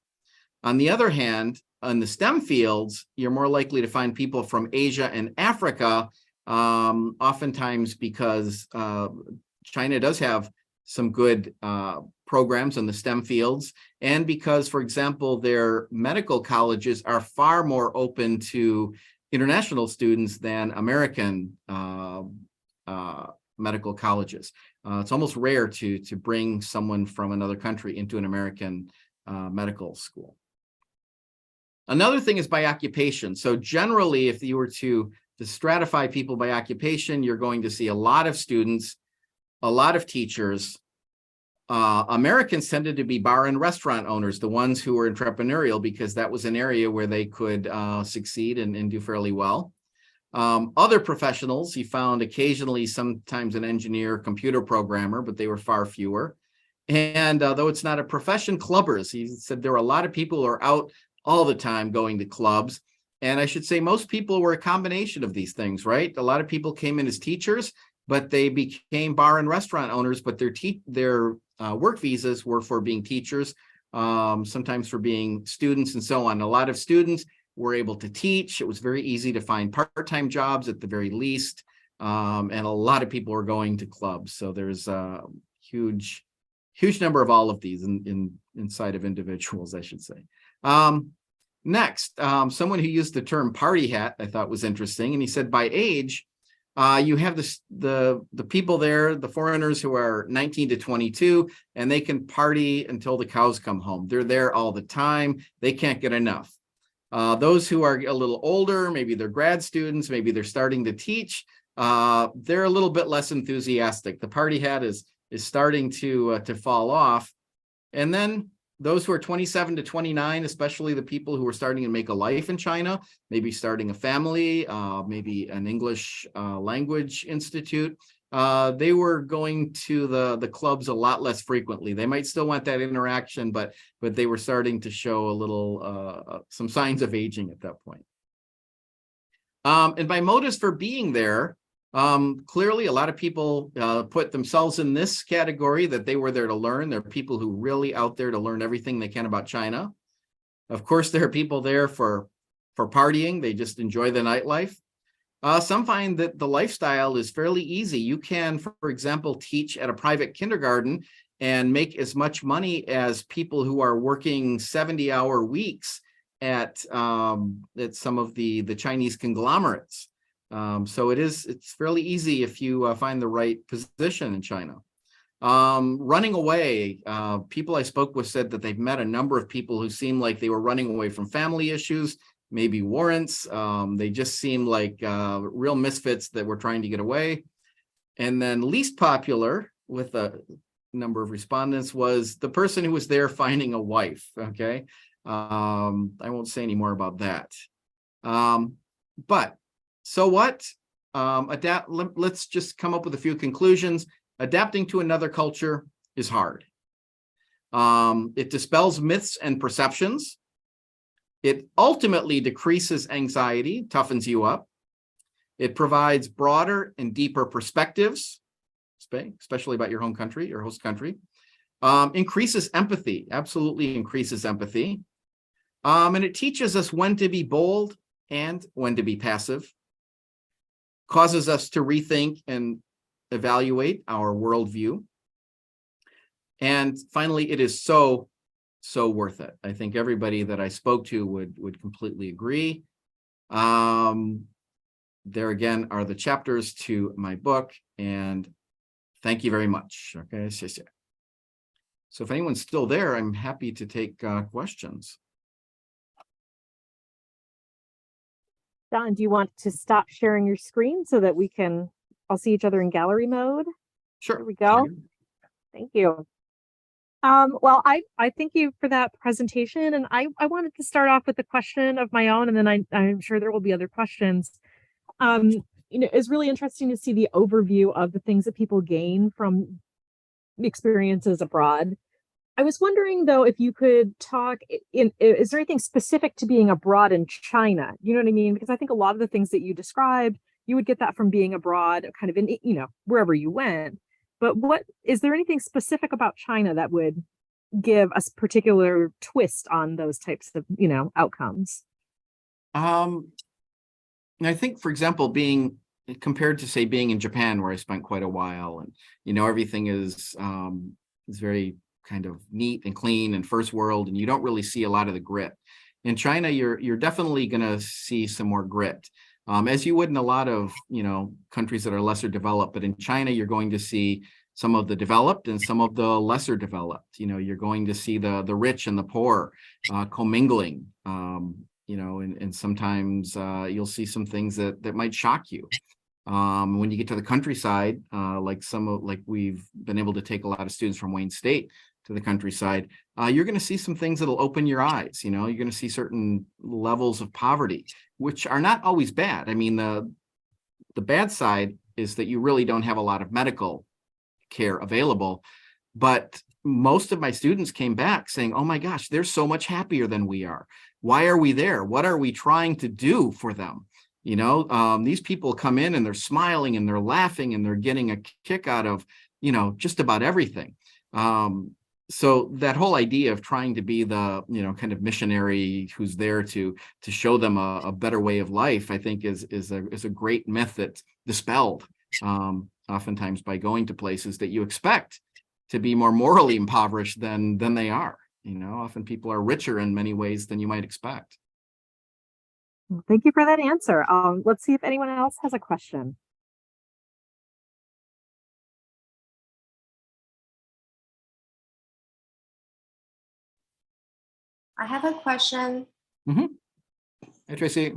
On the other hand, on the STEM fields, you're more likely to find people from Asia and Africa, oftentimes because China does have some good programs in the STEM fields, and because, for example, their medical colleges are far more open to international students than American medical colleges. It's almost rare to bring someone from another country into an American medical school. Another thing is by occupation. So generally, if you were to stratify people by occupation, you're going to see a lot of students, a lot of teachers. Americans tended to be bar and restaurant owners, the ones who were entrepreneurial, because that was an area where they could succeed and do fairly well. Other professionals, you found occasionally, sometimes an engineer, computer programmer, but they were far fewer. And though it's not a profession, clubbers. He said there were a lot of people who are out all the time going to clubs. And I should say most people were a combination of these things, right? A lot of people came in as teachers, but they became bar and restaurant owners, but their work visas were for being teachers, sometimes for being students and so on. A lot of students were able to teach. It was very easy to find part-time jobs at the very least. And a lot of people were going to clubs. So there's a huge number of all of these inside of individuals, I should say. Next, someone who used the term party hat, I thought was interesting. And he said, by age, you have the people there, the foreigners who are 19 to 22, and they can party until the cows come home. They're there all the time. They can't get enough. Those who are a little older, maybe they're grad students, maybe they're starting to teach, they're a little bit less enthusiastic. The party hat is starting to fall off. And then those who are 27 to 29, especially the people who are starting to make a life in China, maybe starting a family, maybe an English language institute, they were going to the clubs a lot less frequently. They might still want that interaction, but they were starting to show a little, some signs of aging at that point. And by motives for being there, clearly a lot of people put themselves in this category, that they were there to learn. There are people who are really out there to learn everything they can about China. Of course, there are people there for partying. They just enjoy the nightlife. Some find that the lifestyle is fairly easy. You can, for example, teach at a private kindergarten and make as much money as people who are working 70-hour weeks at some of the Chinese conglomerates. So it's fairly easy if you find the right position in China. Running away. People I spoke with said that they've met a number of people who seemed like they were running away from family issues, maybe warrants. They just seemed like real misfits that were trying to get away. And then least popular with a number of respondents was the person who was there finding a wife. Okay. I won't say any more about that. But so what? Let's just come up with a few conclusions. Adapting to another culture is hard. It dispels myths and perceptions. It ultimately decreases anxiety, toughens you up. It provides broader and deeper perspectives, especially about your home country, your host country. Increases empathy, absolutely increases empathy. And it teaches us when to be bold and when to be passive. Causes us to rethink and evaluate our worldview. And finally, it is so worth it. I think everybody that I spoke to would completely agree. There again are the chapters to my book, and thank you very much. Okay, so if anyone's still there, I'm happy to take questions. Don, do you want to stop sharing your screen so that we can all see each other in gallery mode? Sure. There we go. Thank you. Well, I thank you for that presentation, and I wanted to start off with a question of my own, and then I'm sure there will be other questions. It's really interesting to see the overview of the things that people gain from experiences abroad. I was wondering, though, if you could talk is there anything specific to being abroad in China? You know what I mean? Because I think a lot of the things that you described, you would get that from being abroad, kind of in, wherever you went. But is there anything specific about China that would give a particular twist on those types of, outcomes? I think, for example, being compared to, say, being in Japan, where I spent quite a while, and everything is very kind of neat and clean and first world, and you don't really see a lot of the grit. In China, you're definitely going to see some more grit, as you would in a lot of countries that are lesser developed. But in China, you're going to see some of the developed and some of the lesser developed. You're going to see the rich and the poor commingling. And sometimes you'll see some things that might shock you. When you get to the countryside, like we've been able to take a lot of students from Wayne State to the countryside, you're going to see some things that'll open your eyes. You're going to see certain levels of poverty, which are not always bad. I mean, the bad side is that you really don't have a lot of medical care available. But most of my students came back saying, oh my gosh, they're so much happier than we are. Why are we there? What are we trying to do for them? These people come in and they're smiling and they're laughing and they're getting a kick out of, just about everything. So that whole idea of trying to be the, kind of missionary who's there to show them a better way of life, I think is a great myth that's dispelled oftentimes by going to places that you expect to be more morally impoverished than they are. Often people are richer in many ways than you might expect. Well, thank you for that answer. Let's see if anyone else has a question. I have a question. Mm-hmm. Hey, Tracy.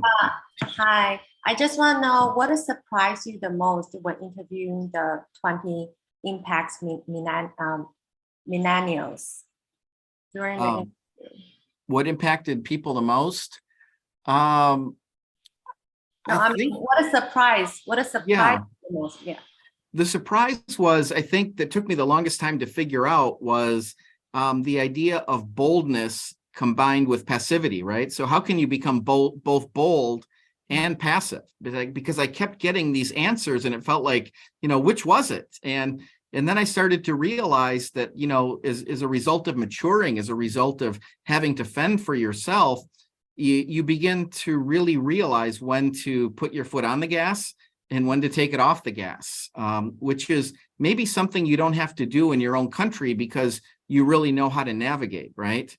Hi. I just want to know what has surprised you the most when interviewing the 20 impacts millennials during the interview? What impacted people the most? What a surprise. What a surprise the most. Yeah. The surprise was, I think, that took me the longest time to figure out was the idea of boldness combined with passivity, right? So how can you become both bold and passive? Because I kept getting these answers and it felt like, which was it? And then I started to realize that, as a result of maturing, as a result of having to fend for yourself, you begin to really realize when to put your foot on the gas and when to take it off the gas, which is maybe something you don't have to do in your own country because you really know how to navigate, right?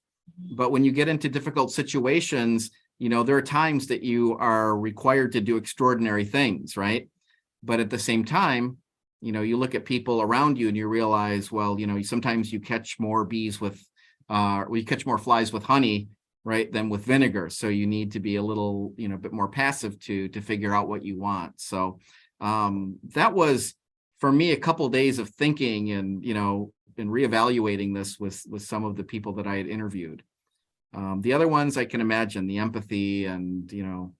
But when you get into difficult situations, there are times that you are required to do extraordinary things, right? But at the same time, you look at people around you and you realize, well, sometimes you catch more bees with, you catch more flies with honey, right, than with vinegar. So you need to be a little, bit more passive to figure out what you want. So that was, for me, a couple of days of thinking and, and reevaluating this with some of the people that I had interviewed. The other ones I can imagine, the empathy and, the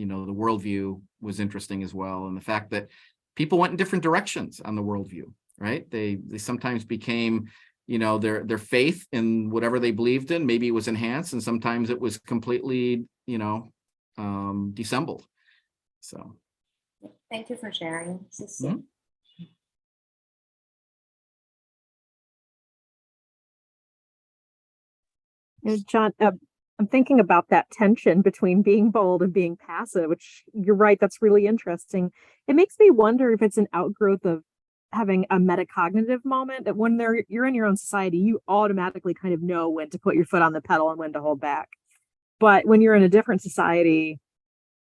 worldview was interesting as well. And the fact that people went in different directions on the worldview, right? They sometimes became, their faith in whatever they believed in, maybe it was enhanced, and sometimes it was completely, dissembled. So. Thank you for sharing. Mm-hmm. John, I'm thinking about that tension between being bold and being passive, which you're right, that's really interesting. It makes me wonder if it's an outgrowth of having a metacognitive moment, that when you're in your own society, you automatically kind of know when to put your foot on the pedal and when to hold back. But when you're in a different society,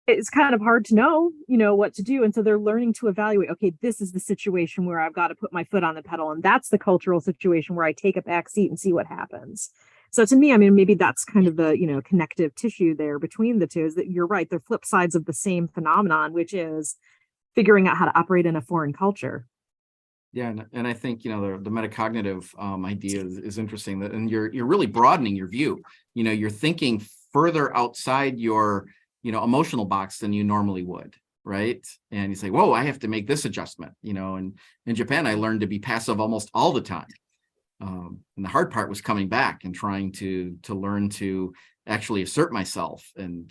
it's kind of hard to know, what to do. And so they're learning to evaluate, okay, this is the situation where I've got to put my foot on the pedal. And that's the cultural situation where I take a back seat and see what happens. So to me, I mean, maybe that's kind of the, connective tissue there between the two, is that you're right. They're flip sides of the same phenomenon, which is figuring out how to operate in a foreign culture. Yeah, and I think the metacognitive idea is interesting. And you're really broadening your view. You're thinking further outside your emotional box than you normally would, right? And you say, whoa, I have to make this adjustment. And in Japan, I learned to be passive almost all the time. And the hard part was coming back and trying to learn to actually assert myself and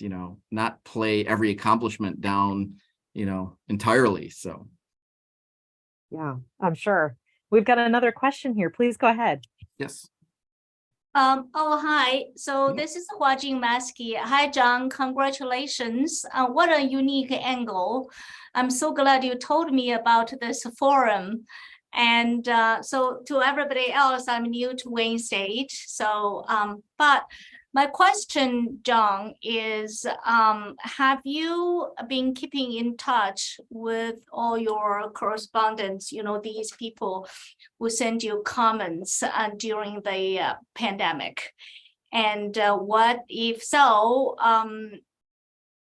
not play every accomplishment down entirely. So. Yeah, I'm sure. We've got another question here. Please go ahead. Yes. Hi. So this is Huajing Maskey. Hi, John. Congratulations. What a unique angle. I'm so glad you told me about this forum. And so to everybody else, I'm new to Wayne State. So, but my question, John, is have you been keeping in touch with all your correspondents, these people who send you comments during the pandemic? And what, if so,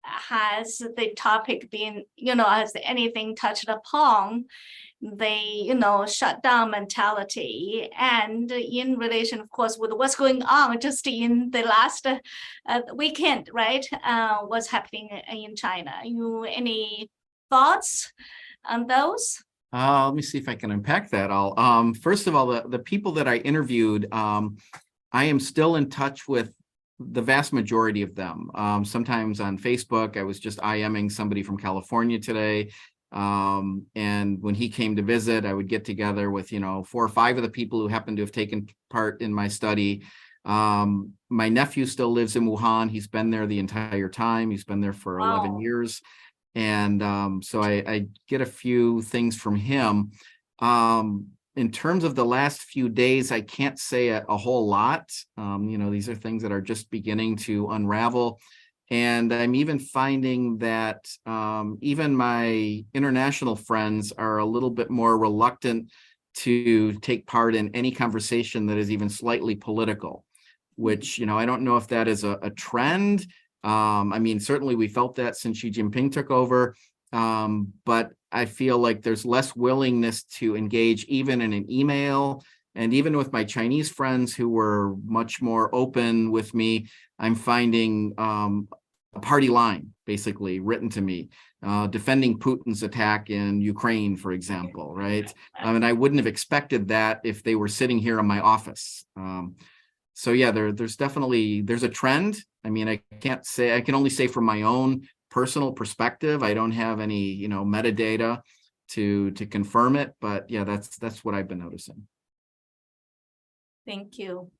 has the topic been, has anything touched upon the shutdown mentality, and in relation, of course, with what's going on just in the last weekend, right? What's happening in China? Any thoughts on those? Let me see if I can unpack that all. First of all, the people that I interviewed, I am still in touch with the vast majority of them. Sometimes on Facebook, I was just IMing somebody from California today. And when he came to visit, I would get together with, 4 or 5 of the people who happened to have taken part in my study. My nephew still lives in Wuhan. He's been there the entire time. He's been there for 11 years. And so I get a few things from him. In terms of the last few days, I can't say a whole lot. These are things that are just beginning to unravel. And I'm even finding that even my international friends are a little bit more reluctant to take part in any conversation that is even slightly political, which, I don't know if that is a trend. I mean, certainly we felt that since Xi Jinping took over, but I feel like there's less willingness to engage even in an email. And even with my Chinese friends who were much more open with me, I'm finding a party line basically written to me, defending Putin's attack in Ukraine, for example, right? And I wouldn't have expected that if they were sitting here in my office. So yeah, there's a trend. I mean, I can only say from my own personal perspective. I don't have any, metadata to confirm it, but yeah, that's what I've been noticing. Thank you.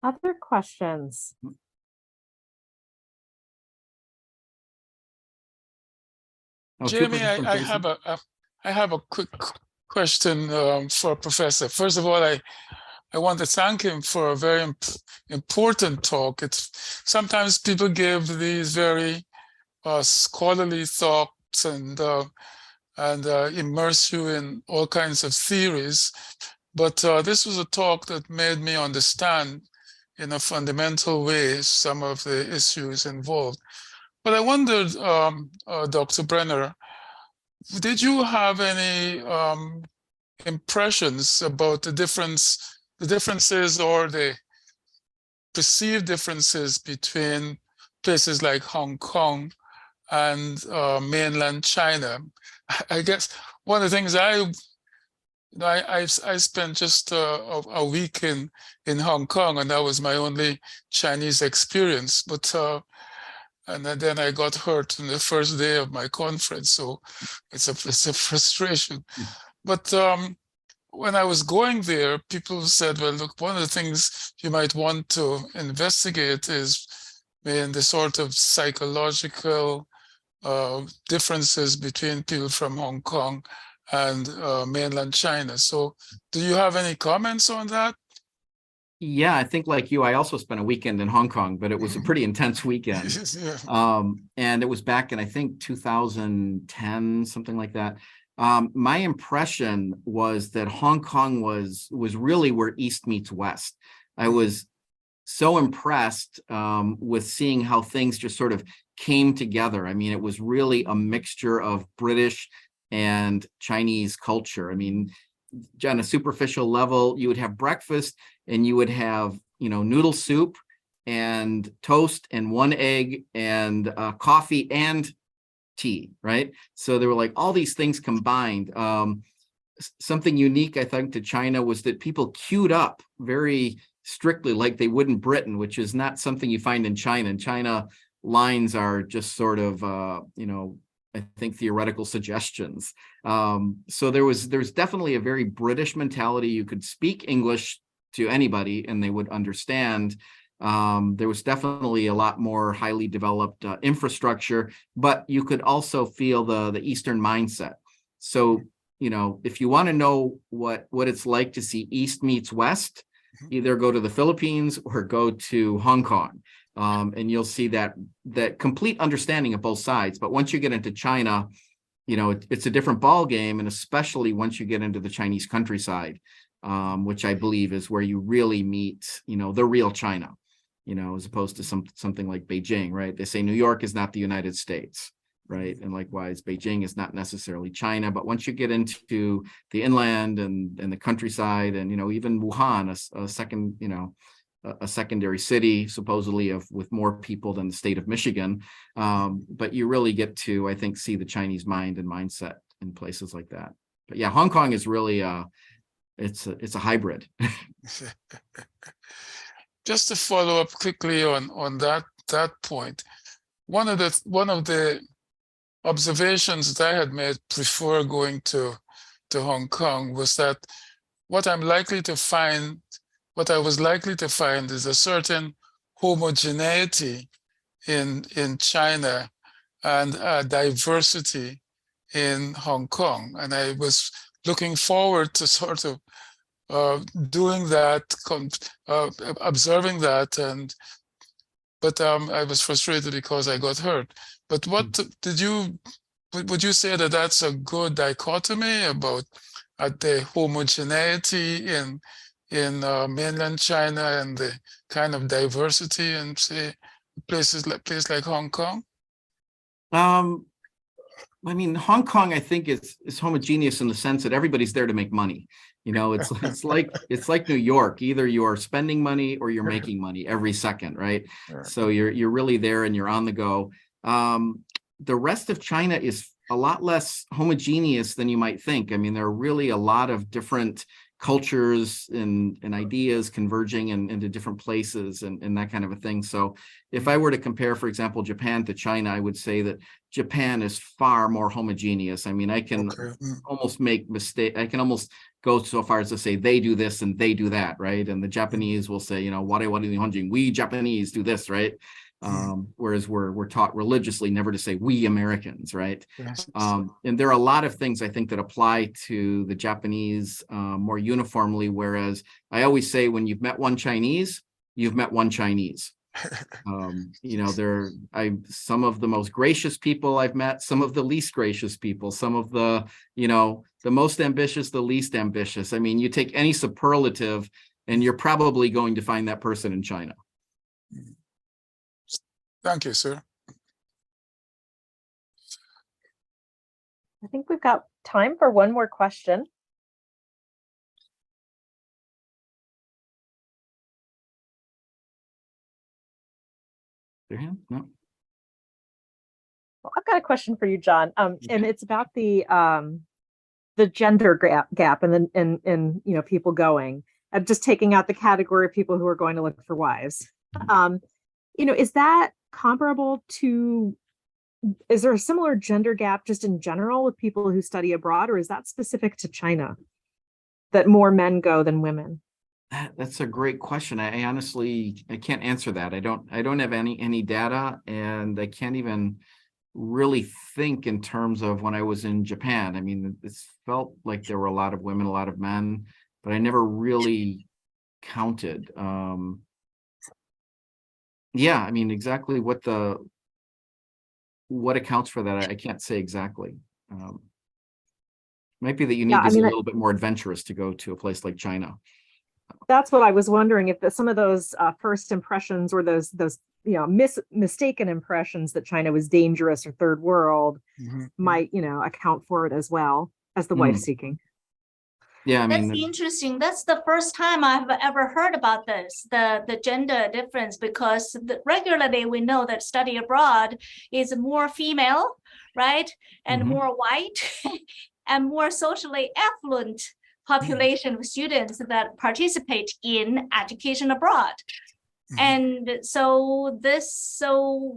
Other questions? Jamie, I have a quick question for Professor. First of all, I want to thank him for a very important talk. It's sometimes people give these very scholarly thoughts and immerse you in all kinds of theories. But this was a talk that made me understand in a fundamental way some of the issues involved. But I wondered, Dr. Brender, did you have any impressions about the differences or the perceived differences between places like Hong Kong and mainland China? I guess one of the things I spent just a week in Hong Kong, and that was my only Chinese experience. But and then I got hurt on the first day of my conference, so it's a frustration. But when I was going there, people said, "Well, look, one of the things you might want to investigate is the sort of psychological differences between people from Hong Kong and mainland China." So do you have any comments on that? Yeah, I think like you, I also spent a weekend in Hong Kong, but it was a pretty intense weekend. Yeah. And it was back in, I think, 2010, something like that. My impression was that Hong Kong was really where East meets West. I was so impressed with seeing how things just sort of came together. I mean, it was really a mixture of British and Chinese culture. I mean, on a superficial level, you would have breakfast and you would have, noodle soup and toast and one egg and coffee and tea, right? So there were like all these things combined. Something unique, I think, to China was that people queued up very strictly like they would in Britain, which is not something you find in China. In China, lines are just sort of, I think, theoretical suggestions. So there's definitely a very British mentality. You could speak English to anybody and they would understand. There was definitely a lot more highly developed infrastructure, but you could also feel the Eastern mindset. So, if you want to know what it's like to see East meets West, either go to the Philippines or go to Hong Kong. And you'll see that complete understanding of both sides. But once you get into China, it's a different ball game, and especially once you get into the Chinese countryside, which I believe is where you really meet, the real China, as opposed to something like Beijing, right? They say New York is not the United States, right? And likewise, Beijing is not necessarily China. But once you get into the inland and the countryside, and even Wuhan, a secondary city, supposedly with more people than the state of Michigan. But you really get to, I think, see the Chinese mind and mindset in places like that. But yeah, Hong Kong is really, it's a hybrid. Just to follow up quickly on that point, one of the observations that I had made before going to Hong Kong was that what I was likely to find is a certain homogeneity in China and diversity in Hong Kong. And I was looking forward to sort of doing that, observing that, but I was frustrated because I got hurt. But what would you say that that's a good dichotomy about the homogeneity in mainland China and the kind of diversity in, say, places like Hong Kong? I mean, Hong Kong, I think, is homogeneous in the sense that everybody's there to make money. It's like New York. Either you are spending money or you're making money every second, right? So you're really there and you're on the go. The rest of China is a lot less homogeneous than you might think. I mean, there are really a lot of different cultures and ideas converging into different places and that kind of a thing. So if I were to compare, for example, Japan to China, I would say that Japan is far more homogeneous. I mean, I can almost make mistake. I can almost go so far as to say they do this and they do that, right? And the Japanese will say, we Japanese do this, right? Whereas we're taught religiously never to say we Americans, right? Yes. And there are a lot of things I think that apply to the Japanese more uniformly, whereas I always say when you've met one Chinese, you've met one Chinese. Some of the most gracious people I've met, some of the least gracious people, some of the, the most ambitious, the least ambitious. I mean, you take any superlative and you're probably going to find that person in China. Thank you, sir. I think we've got time for one more question. No. Well, I've got a question for you, John. And it's about the gender gap and then people going. I'm just taking out the category of people who are going to look for wives. Is that comparable to? Is there a similar gender gap just in general with people who study abroad, or is that specific to China? That more men go than women? That's a great question. I honestly can't answer that. I don't have any data, and I can't even really think in terms of when I was in Japan. I mean, it felt like there were a lot of women, a lot of men, but I never really counted. Yeah, I mean, exactly what accounts for that, I can't say exactly. Might be that you need to be a little bit more adventurous to go to a place like China. That's what I was wondering, if some of those first impressions or those mistaken impressions that China was dangerous or third world might account for it as well as the wife seeking. Yeah, I mean, that's interesting. That's the first time I've ever heard about this, the gender difference, because regularly we know that study abroad is more female, right? And more white and more socially affluent population of students that participate in education abroad. And so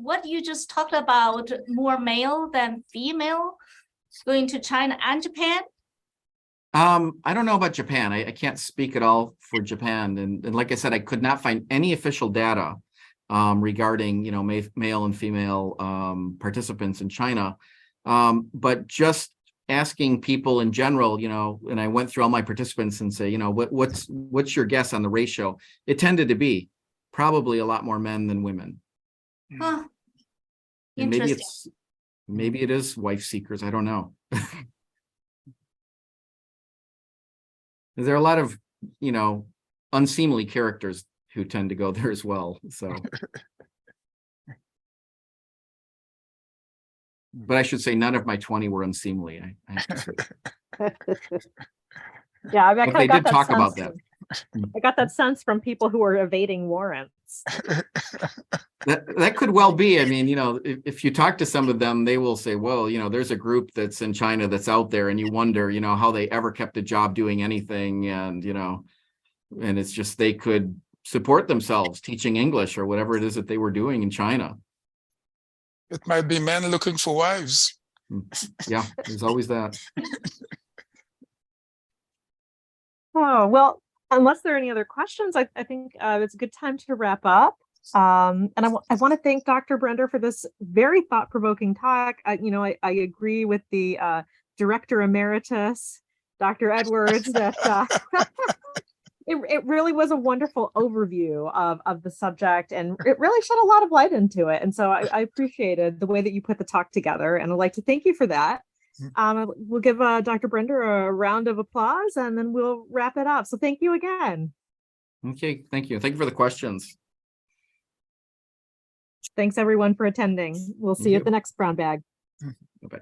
what you just talked about, more male than female going to China and Japan? I don't know about Japan. I can't speak at all for Japan. And like I said, I could not find any official data regarding, male and female participants in China. But just asking people in general, and I went through all my participants and say, what's your guess on the ratio? It tended to be probably a lot more men than women. Huh. And maybe it is wife seekers. I don't know. There are a lot of, unseemly characters who tend to go there as well. So, but I should say none of my 20 were unseemly. I have to say. Yeah, they did talk about that. I got that sense from people who are evading warrants. That could well be. I mean, if you talk to some of them, they will say, well, there's a group that's in China that's out there, and you wonder, how they ever kept a job doing anything. And, and it's just they could support themselves teaching English or whatever it is that they were doing in China. It might be men looking for wives. Yeah, there's always that. Oh, well, unless there are any other questions, I think it's a good time to wrap up. And I want to thank Dr. Brender for this very thought-provoking talk. I agree with the Director Emeritus, Dr. Edwards, that it really was a wonderful overview of the subject, and it really shed a lot of light into it. And so I appreciated the way that you put the talk together, and I'd like to thank you for that. We'll give Dr. Brender a round of applause, and then we'll wrap it up. So thank you again. Okay, thank you. Thank you for the questions. Thanks everyone for attending. We'll see you at the next brown bag. Bye-bye.